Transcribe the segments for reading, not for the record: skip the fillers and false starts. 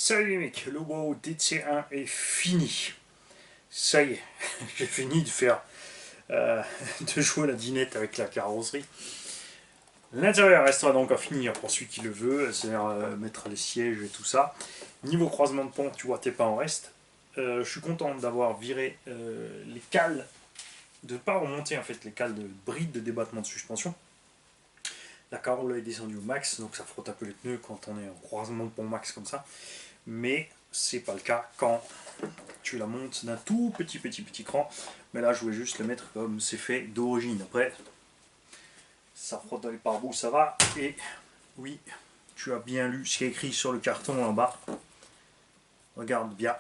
Salut les mecs, le WoW DC1 est fini. Ça y est, j'ai fini de faire de jouer la dinette avec la carrosserie. L'intérieur restera donc à finir pour celui qui le veut, c'est-à-dire mettre les sièges et tout ça. Niveau croisement de pont, tu vois, t'es pas en reste. Je suis content d'avoir viré les cales, de ne pas remonter en fait les cales de brides de débattement de suspension. La caroule est descendue au max, donc ça frotte un peu les pneus quand on est en croisement de pont max comme ça. Mais c'est pas le cas quand tu la montes d'un tout petit cran. Mais là, je voulais juste le mettre comme c'est fait d'origine. Après, ça frotte dans les pare-boues, ça va. Et oui, tu as bien lu ce qui est écrit sur le carton en bas. Regarde bien.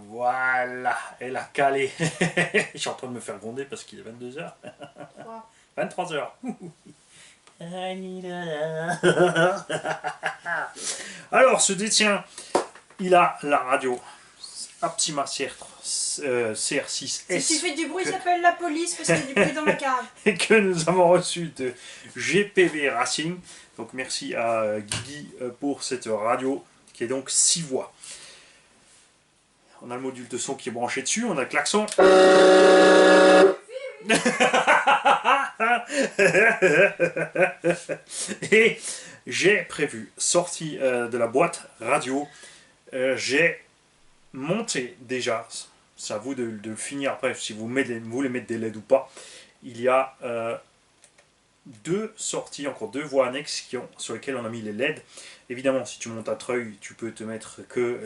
Voilà, elle a calé. Je suis en train de me faire gronder parce qu'il est 22h. 23h. Alors, ce détient, il a la radio Optima CR6S. Si tu fais du bruit, j'appelle la police parce qu'il y a du bruit dans ma cave. Et que nous avons reçu de GPV Racing. Donc merci à Guigui pour cette radio qui est donc 6 voix. On a le module de son qui est branché dessus, on a le klaxon. Et j'ai prévu, sorti de la boîte radio, j'ai monté déjà, c'est à vous de finir après si vous voulez mettre des LED ou pas. Il y a deux sorties, encore deux voies annexes sur lesquelles on a mis les LED. Évidemment, si tu montes à treuil, tu peux te mettre que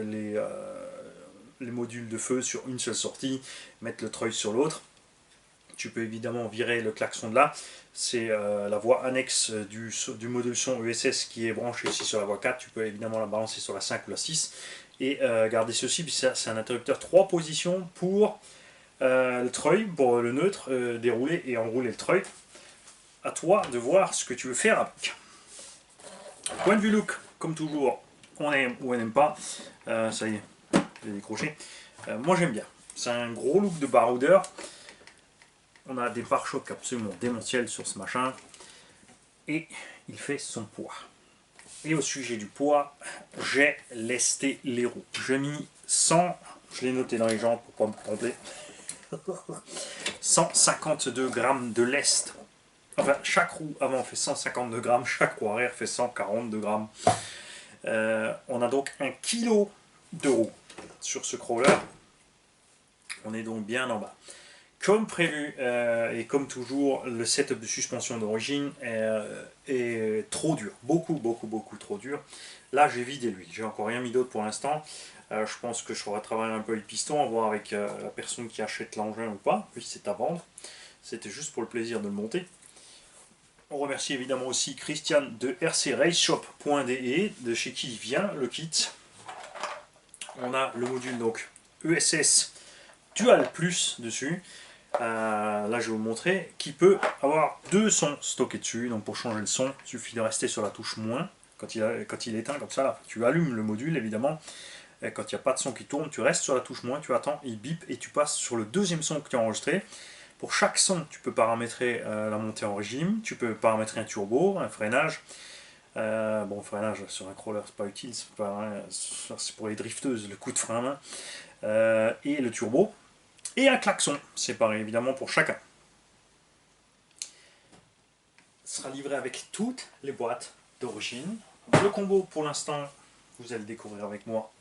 les modules de feu sur une seule sortie, mettre le treuil sur l'autre. Tu peux évidemment virer le klaxon de là. C'est la voie annexe du module son ESS qui est branché ici sur la voie 4. Tu peux évidemment la balancer sur la 5 ou la 6. Et garder ceci, puis c'est un interrupteur 3 positions pour le treuil, pour le neutre, dérouler et enrouler le treuil. À toi de voir ce que tu veux faire avec. Point de vue look, comme toujours, on aime ou on n'aime pas. Ça y est, j'ai décroché. Moi j'aime bien. C'est un gros look de baroudeur. On a des pare-chocs absolument démentiels sur ce machin. Et il fait son poids. Et au sujet du poids, j'ai lesté les roues. J'ai mis 100, je l'ai noté dans les jambes pour ne pas me tromper, 152 grammes de lest. Enfin, chaque roue avant fait 152 grammes, chaque roue arrière fait 142 grammes. On a donc 1 kg de roue sur ce crawler. On est donc bien en bas. Comme prévu, et comme toujours, le setup de suspension d'origine est trop dur. Beaucoup trop dur. Là, j'ai vidé l'huile. J'ai encore rien mis d'autre pour l'instant. Je pense que je ferai travailler un peu les pistons, à voir avec la personne qui achète l'engin ou pas. Oui, c'est à vendre. C'était juste pour le plaisir de le monter. On remercie évidemment aussi Christian de rcraceshop.de, de chez qui vient le kit. On a le module donc ESS Dual Plus dessus. Là je vais vous montrer, qui peut avoir deux sons stockés dessus. Donc pour changer le son, il suffit de rester sur la touche moins quand il est éteint comme ça. Là, tu allumes le module évidemment. Et quand il n'y a pas de son qui tourne, tu restes sur la touche moins, tu attends, il bip et tu passes sur le deuxième son que tu as enregistré. Pour chaque son, tu peux paramétrer la montée en régime, tu peux paramétrer un turbo, un freinage. Bon, freinage sur un crawler c'est pas utile, c'est pour les drifteuses, le coup de frein à main. Et le turbo. Et un klaxon, séparé évidemment pour chacun. Sera livré avec toutes les boîtes d'origine. Le combo pour l'instant, vous allez le découvrir avec moi,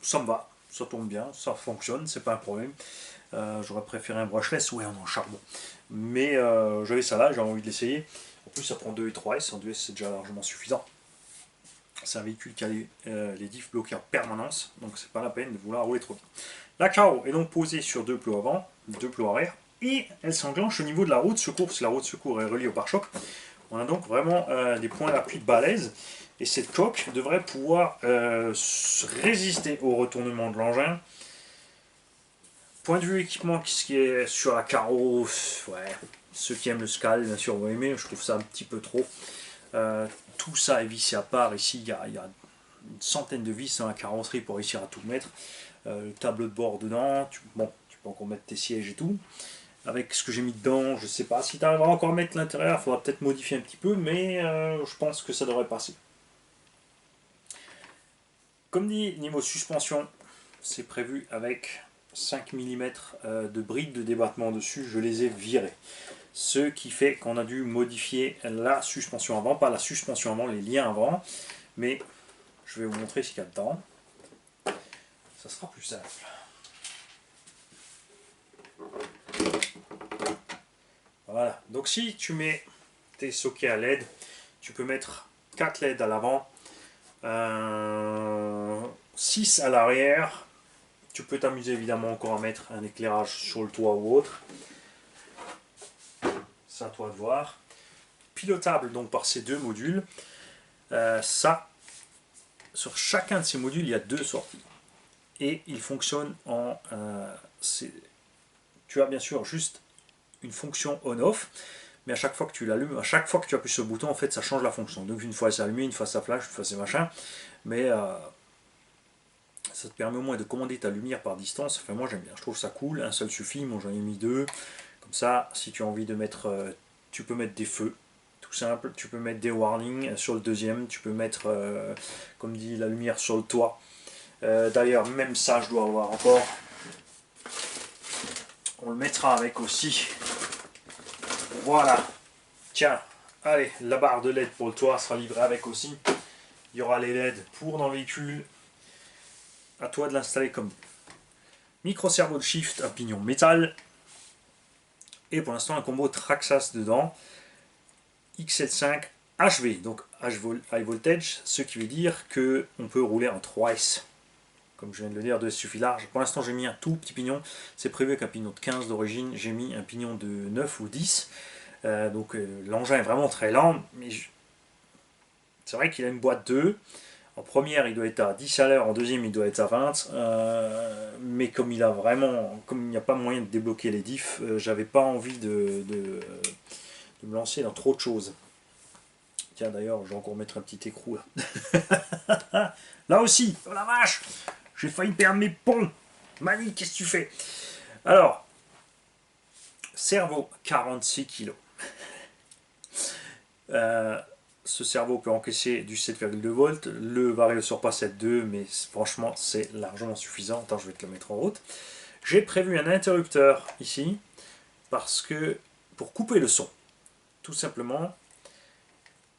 ça me va, ça tourne bien, ça fonctionne, c'est pas un problème. J'aurais préféré un brushless, ouais, en charbon. Mais j'avais ça là, j'avais envie de l'essayer. En plus, ça prend 2,3S, en 2S c'est déjà largement suffisant. C'est un véhicule qui a les diffs bloqués en permanence, donc c'est pas la peine de vouloir rouler trop vite. La Caro est donc posée sur 2 plots avant, 2 plots arrière, et elle s'enclenche au niveau de la roue de secours, parce que la roue de secours est reliée au pare-choc. On a donc vraiment des points d'appui de balèze, et cette coque devrait pouvoir résister au retournement de l'engin. Point de vue équipement, ce qui est sur la Caro, ouais, ceux qui aiment le Scal, bien sûr, vont aimer, je trouve ça un petit peu trop. Tout ça est vissé à part, ici il y a une centaine de vis dans la carrosserie pour réussir à tout mettre. Le tableau de bord dedans, tu peux encore mettre tes sièges et tout. Avec ce que j'ai mis dedans, je sais pas si tu arriveras encore à mettre l'intérieur, il faudra peut-être modifier un petit peu, mais je pense que ça devrait passer. Comme dit, niveau suspension, c'est prévu avec 5 mm de brides de débattement dessus, je les ai virées. Ce qui fait qu'on a dû modifier la suspension avant, pas la suspension avant, les liens avant, mais je vais vous montrer ce qu'il y a dedans. Ça sera plus simple. Voilà, donc si tu mets tes sockets à LED, tu peux mettre 4 LED à l'avant, 6 à l'arrière. Tu peux t'amuser évidemment encore à mettre un éclairage sur le toit ou autre. C'est à toi de voir. Pilotable donc par ces deux modules. Ça, sur chacun de ces modules, il y a 2 sorties. Et il fonctionne en... tu as bien sûr juste une fonction on-off, mais à chaque fois que tu l'allumes, à chaque fois que tu appuies sur le bouton, en fait, ça change la fonction. Donc une fois c'est allumé, une fois ça flash, une fois c'est machin. Mais ça te permet au moins de commander ta lumière par distance. Enfin, moi j'aime bien, je trouve ça cool. Un seul suffit, moi j'en ai mis 2. Comme ça, si tu as envie de mettre... tu peux mettre des feux. Tout simple, tu peux mettre des warnings sur le deuxième, tu peux mettre, comme dit, la lumière sur le toit. D'ailleurs, même ça, je dois avoir encore. On le mettra avec aussi. Voilà. Tiens, allez, la barre de LED pour le toit sera livrée avec aussi. Il y aura les LED pour dans le véhicule. À toi de l'installer comme micro servo de shift à pignon métal. Et pour l'instant, un combo Traxxas dedans. XL5 HV, donc High Voltage, ce qui veut dire qu'on peut rouler en 3S. Comme je viens de le dire, 2S suffit large. Pour l'instant, j'ai mis un tout petit pignon. C'est prévu avec un pignon de 15 d'origine. J'ai mis un pignon de 9 ou 10. Donc l'engin est vraiment très lent. Mais c'est vrai qu'il a une boîte 2. En première, il doit être à 10 à l'heure. En deuxième, il doit être à 20. Mais comme il n'y a pas moyen de débloquer les diffs, j'avais pas envie de me lancer dans trop de choses. Tiens, d'ailleurs, je vais encore mettre un petit écrou là. Là aussi, oh la vache, j'ai failli perdre mes ponts. Mani, qu'est-ce que tu fais? Alors, cerveau, 46 kg. Ce cerveau peut encaisser du 7,2 volts. Le vario surpasse 7,2, mais franchement, c'est largement suffisant. Attends, je vais te le mettre en route. J'ai prévu un interrupteur ici, parce que pour couper le son. Tout simplement,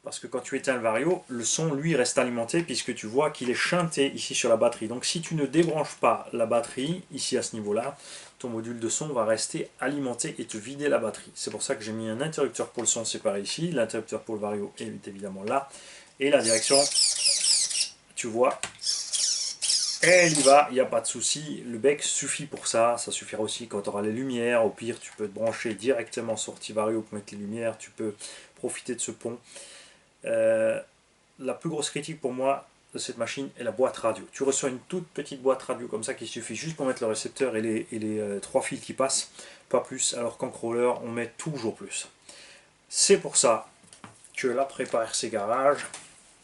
parce que quand tu éteins le vario, le son lui reste alimenté puisque tu vois qu'il est shunté ici sur la batterie. Donc si tu ne débranches pas la batterie, ici à ce niveau-là, ton module de son va rester alimenté et te vider la batterie. C'est pour ça que j'ai mis un interrupteur pour le son séparé ici, l'interrupteur pour le vario est évidemment là, et la direction, tu vois, elle y va, il n'y a pas de souci, le bec suffit pour ça, ça suffira aussi quand tu auras les lumières, au pire tu peux te brancher directement sur Vario pour mettre les lumières, tu peux profiter de ce pont. La plus grosse critique pour moi de cette machine est la boîte radio. Tu reçois une toute petite boîte radio comme ça qui suffit juste pour mettre le récepteur et les 3 fils qui passent, pas plus, alors qu'en crawler on met toujours plus. C'est pour ça que la prépa RC Garage,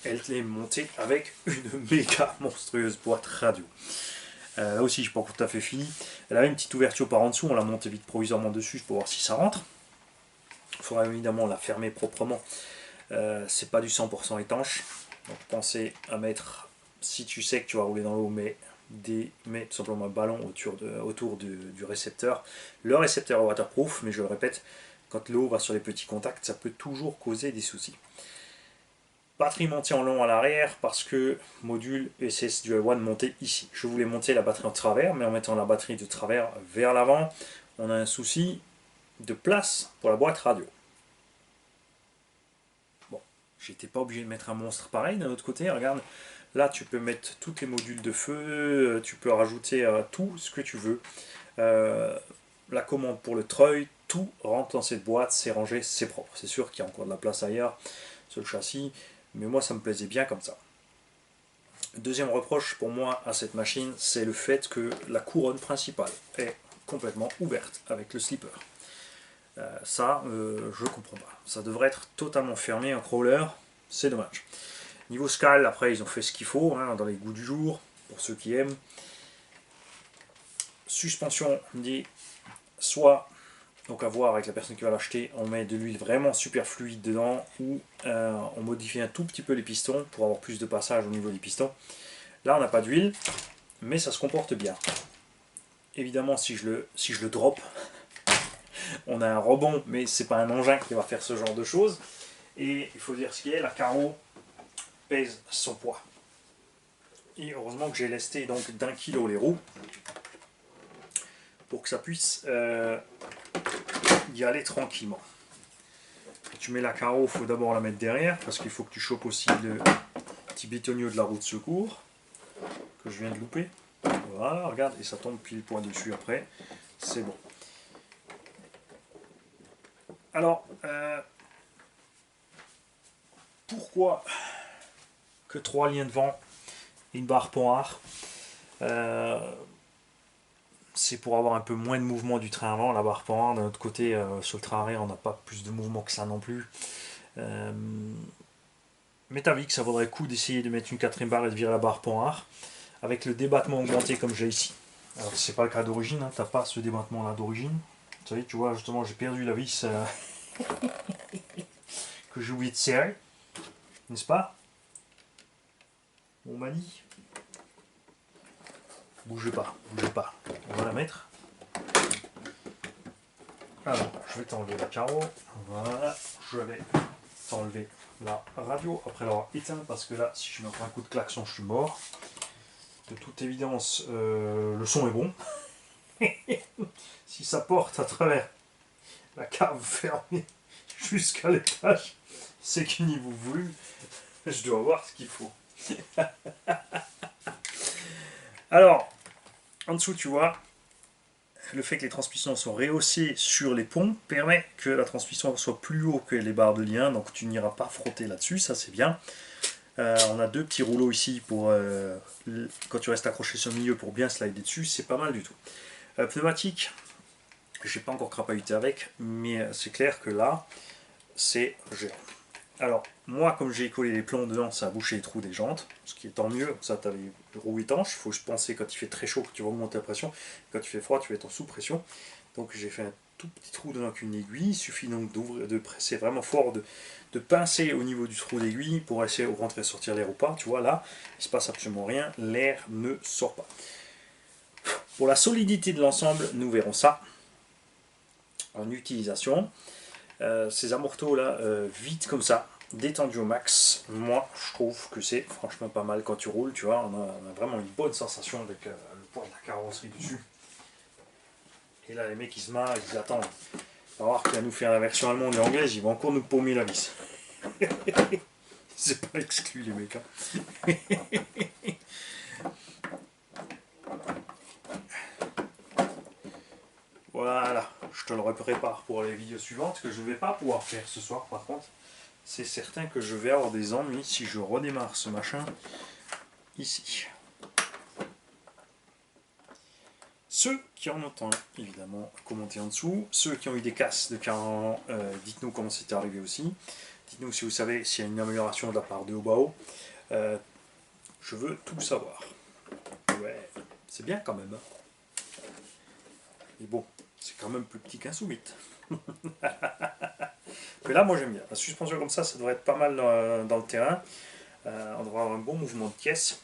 elle est montée avec une méga monstrueuse boîte radio. Là aussi, je n'ai pas tout à fait fini. Elle avait une petite ouverture par en dessous, on l'a montée vite provisoirement dessus pour voir si ça rentre. Il faudra évidemment la fermer proprement. C'est pas du 100% étanche, donc pensez à mettre, si tu sais que tu vas rouler dans l'eau, mets tout simplement un ballon autour du récepteur. Le récepteur est waterproof, mais je le répète, quand l'eau va sur les petits contacts, ça peut toujours causer des soucis. Batterie montée en long à l'arrière parce que module ESS Dual One monté ici. Je voulais monter la batterie en travers, mais en mettant la batterie de travers vers l'avant, on a un souci de place pour la boîte radio. Bon, j'étais pas obligé de mettre un monstre pareil d'un autre côté, regarde. Là, tu peux mettre tous les modules de feu, tu peux rajouter tout ce que tu veux. La commande pour le treuil, tout rentre dans cette boîte, c'est rangé, c'est propre. C'est sûr qu'il y a encore de la place ailleurs sur le châssis, mais moi ça me plaisait bien comme ça. Deuxième reproche pour moi à cette machine, c'est le fait que la couronne principale est complètement ouverte avec le slipper. Ça, je comprends pas. Ça devrait être totalement fermé en crawler, c'est dommage. Niveau scale, après ils ont fait ce qu'il faut, hein, dans les goûts du jour, pour ceux qui aiment. Suspension, on me dit, soit, donc à voir avec la personne qui va l'acheter, on met de l'huile vraiment super fluide dedans, ou on modifie un tout petit peu les pistons, pour avoir plus de passage au niveau des pistons. Là on n'a pas d'huile, mais ça se comporte bien. Évidemment si je le drop, on a un rebond, mais c'est pas un engin qui va faire ce genre de choses. Et il faut dire ce qui est, la carreau pèse son poids. Et heureusement que j'ai lesté donc d'1 kg les roues pour que ça puisse y aller tranquillement. Tu mets la carreau, il faut d'abord la mettre derrière parce qu'il faut que tu chopes aussi le petit bétonnier de la roue de secours que je viens de louper. Voilà, regarde, et ça tombe pile poil dessus après. C'est bon. Alors, pourquoi que 3 liens de vent et une barre Panhard? C'est pour avoir un peu moins de mouvement du train avant. La barre Panhard, d'un autre côté, sur le train arrière, on n'a pas plus de mouvement que ça non plus. Mais t'as vu que ça vaudrait le coup d'essayer de mettre une 4ème barre et de virer la barre Panhard avec le débattement augmenté comme j'ai ici. Alors c'est pas le cas d'origine, hein, t'as pas ce débattement là d'origine. Vous savez, tu vois, justement, j'ai perdu la vis que j'ai oublié de serrer, n'est-ce pas, mon mani? Bougez pas, bougez pas. On va la mettre. Alors, je vais t'enlever la carreau. Voilà, je vais t'enlever la radio après l'avoir éteinte parce que là, si je mets encore un coup de klaxon, je suis mort. De toute évidence, le son est bon. Si ça porte à travers la cave fermée jusqu'à l'étage, c'est que niveau volume, je dois voir ce qu'il faut. Alors, en dessous, tu vois, le fait que les transmissions sont rehaussées sur les ponts permet que la transmission soit plus haut que les barres de lien, donc tu n'iras pas frotter là-dessus, ça c'est bien. On a 2 petits rouleaux ici pour quand tu restes accroché sur le milieu pour bien slider dessus, c'est pas mal du tout. Pneumatique, j'ai pas encore crapahuté avec, mais c'est clair que là, c'est gérant. Alors, moi, comme j'ai collé les plombs dedans, ça a bouché les trous des jantes, ce qui est tant mieux, ça tu as les roues étanches, il faut penser quand il fait très chaud que tu vas augmenter la pression, quand il fait froid, tu vas être en sous-pression. Donc j'ai fait un tout petit trou dedans avec une aiguille, il suffit donc de presser vraiment fort, de pincer au niveau du trou d'aiguille pour essayer de rentrer et sortir l'air ou pas. Tu vois, là, il ne se passe absolument rien, l'air ne sort pas. Pour la solidité de l'ensemble, nous verrons ça en utilisation. Ces amortos là, vite comme ça, détendu au max, moi je trouve que c'est franchement pas mal quand tu roules, tu vois, on a vraiment une bonne sensation avec le poids de la carrosserie dessus. Et là les mecs ils se marrent, ils disent attends, on va voir qu'il va nous faire la version allemande et anglaise, ils vont encore nous paumer la vis. C'est pas exclu les mecs. Hein. Voilà, je te le prépare pour les vidéos suivantes que je ne vais pas pouvoir faire ce soir par contre. C'est certain que je vais avoir des ennuis si je redémarre ce machin ici. Ceux qui en ont un, évidemment, commentez en dessous. Ceux qui ont eu des casses de 40 ans, dites-nous comment c'est arrivé aussi. Dites-nous si vous savez s'il y a une amélioration de la part de Obao. Je veux tout savoir. Ouais, c'est bien quand même. Hein. Mais bon, c'est quand même plus petit qu'un Summit. Mais là, moi j'aime bien. La suspension comme ça devrait être pas mal dans le terrain. On devrait avoir un bon mouvement de pièces.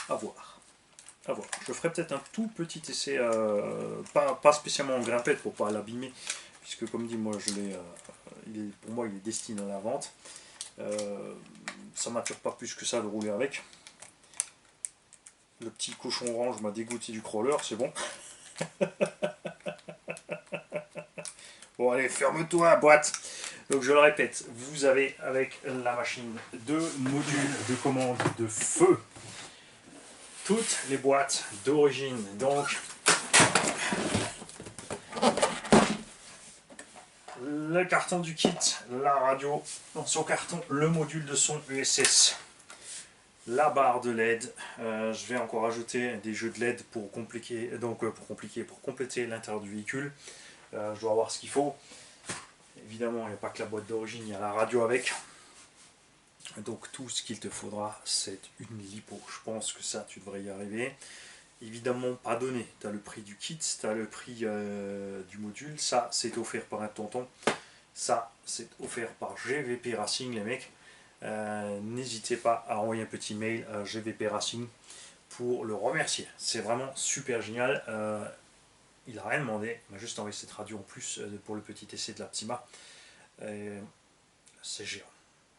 À voir. À voir. Je ferai peut-être un tout petit essai, pas spécialement en grimpette pour ne pas l'abîmer, puisque comme dit, moi je l'ai, pour moi il est destiné à la vente. Ça m'attire pas plus que ça de rouler avec. Le petit cochon orange m'a dégoûté du crawler, c'est bon. Bon allez, ferme-toi boîte. Donc je le répète, vous avez avec la machine deux modules de commande de feu. Toutes les boîtes d'origine. Donc le carton du kit, la radio dans son carton, le module de son USS, la barre de LED. Je vais encore ajouter des jeux de LED pour compléter l'intérieur du véhicule. Je dois voir ce qu'il faut. Évidemment, il n'y a pas que la boîte d'origine, il y a la radio avec. Donc tout ce qu'il te faudra, c'est une lipo. Je pense que ça, tu devrais y arriver. Évidemment, pas donné. Tu as le prix du kit, tu as le prix du module. Ça, c'est offert par un tonton. Ça, c'est offert par GVP Racing, les mecs. N'hésitez pas à envoyer un petit mail à GVP Racing pour le remercier. C'est vraiment super génial. Il n'a rien demandé, il m'a juste envoyé cette radio en plus pour le petit essai de la Ptima. C'est géant.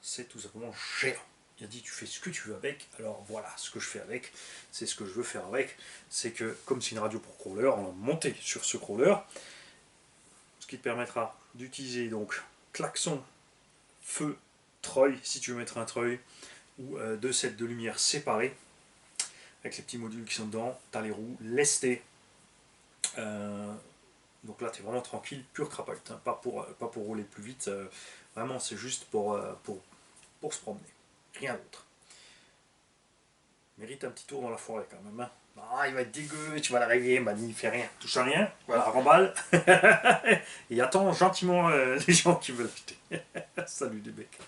C'est tout simplement géant. Il a dit tu fais ce que tu veux avec, alors voilà ce que je fais avec, c'est ce que je veux faire avec. C'est que comme c'est une radio pour crawler, on va monter sur ce crawler, ce qui te permettra d'utiliser donc klaxon, feu, treuil, si tu veux mettre un treuil, ou deux sets de lumière séparés, avec les petits modules qui sont dedans, tu as les roues lestées. Donc là tu es vraiment tranquille, pur crapahute, hein, pas pour rouler plus vite, vraiment c'est juste pour se promener, rien d'autre. Mérite un petit tour dans la forêt quand même, hein. Ah, il va être dégueu, tu vas la régler, bah il fait rien, touche à rien, voilà, remballe, et attends gentiment les gens qui veulent acheter. Salut les mecs.